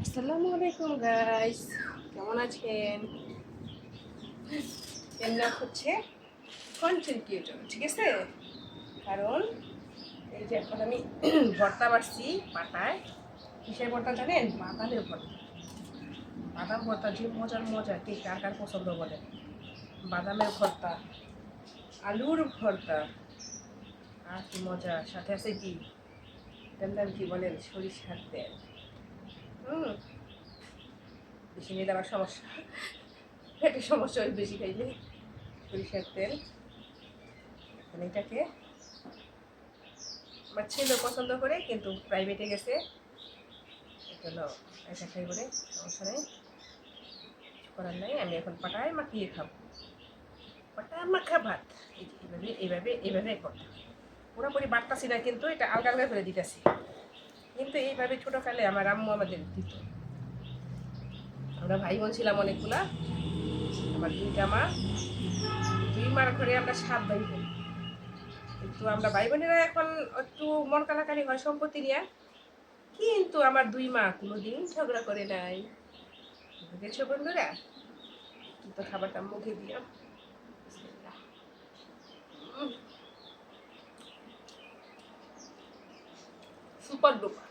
আসসালামু আলাইকুম গাইস, কেমন আছেন? এমনি হচ্ছে কন্টেন্ট ক্রিয়েটর, ঠিক আছে? কারণ এই যে এখন আমি ভর্তা বাড়ছি পাটায়। কিসের ভর্তা জানেন? বাদামের ভর্তা। বাদাম ভর্তা যে মজার মজা, কে কার কার পছন্দ বলে? বাদামের ভর্তা, আলুর ভর্তা, আর কি মজা! সাথে আছে কি তেল, কি বলেন, সরিষার তেল। হুম, বেশি নিলে আবার সমস্যা, পেটের সমস্যা হয় বেশি খাইলে। সরিষার তেল, এখন এটাকে আমার ছেলে পছন্দ করে, কিন্তু প্রাইভেটে গেছে, জন্য এটা খাই বলে সমস্যা নেই, কিছু করার নাই। আমি এখন পাটায় মাখিয়ে খাবো, পাটায় মাখা ভাত। এই যে এইভাবে করতে পুরোপুরি বাটতাছি না, কিন্তু এটা আলগা আলগা করে দিতেছি। কিন্তু এইভাবে ছোটোকালে আমার আম্মু আমাদের দিত। আমরা ভাই বোন ছিলাম অনেকগুলা, আমার দুইটা মা, দুই মার ঘরে আমরা 7 ভাই বোন। কিন্তু আমরা ভাই বোনেরা এখন একটু মন কালাকালি হয় সম্পত্তি নিয়ে, কিন্তু আমার দুই মা কোনোদিন ঝগড়া করে নাই। বুঝেছো বন্ধুরা? তো খাবারটা মুখে দিও। সুপার ডুপার,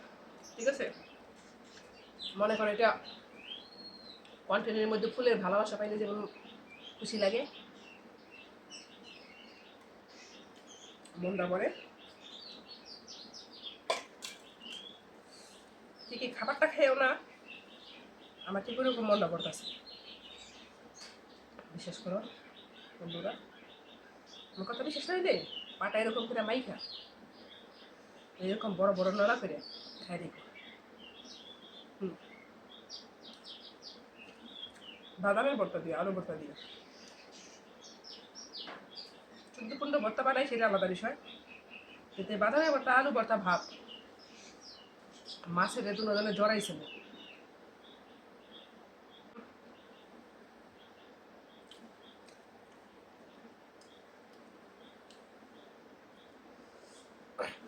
ঠিক আছে? মনে করো এটা কন্টেনারের মধ্যে ফুলের ভালোবাসা পাইলে যেমন খুশি লাগে, মনটা পড়ে। ঠিকই খাবারটা খেয়েও না, আমার ঠিক ওরকম মনটা পড়তেছে। বিশ্বাস করো বন্ধুরা, আমার কথা বিশ্বাস হইলে পাটা এরকম করে মাইখা, এরকম বড় বড় নড়া করে খাই দেখো। হুম, বাদামের ভর্তা দিয়ে, আলু ভর্তা দিয়ে, 14-15 ভর্তা বানাই সেটা আলাদা বিষয়, কিন্তু বাদামের ভর্তা, আলু ভর্তা, ভাত, মাছের দুজনে জড়াইছিল।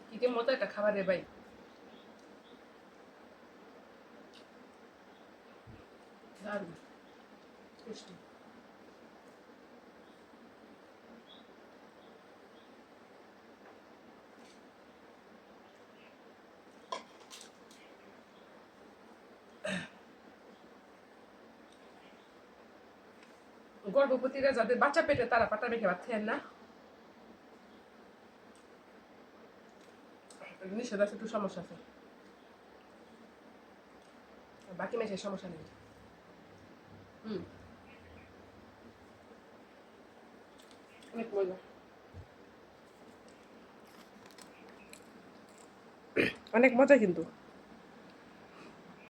কি যে মতো একটা খাবার রে ভাই, দারুণ টেস্টি। গর্ভবতীরা যাদের বাচ্চা পেটে, তারা পাটা মেখে ভাত খায় না, নিষেধ আছে, একটু সমস্যা আছে, বাকি মেসে সমস্যা নেই। হুম, অনেক মজা, অনেক মজা কিন্তু।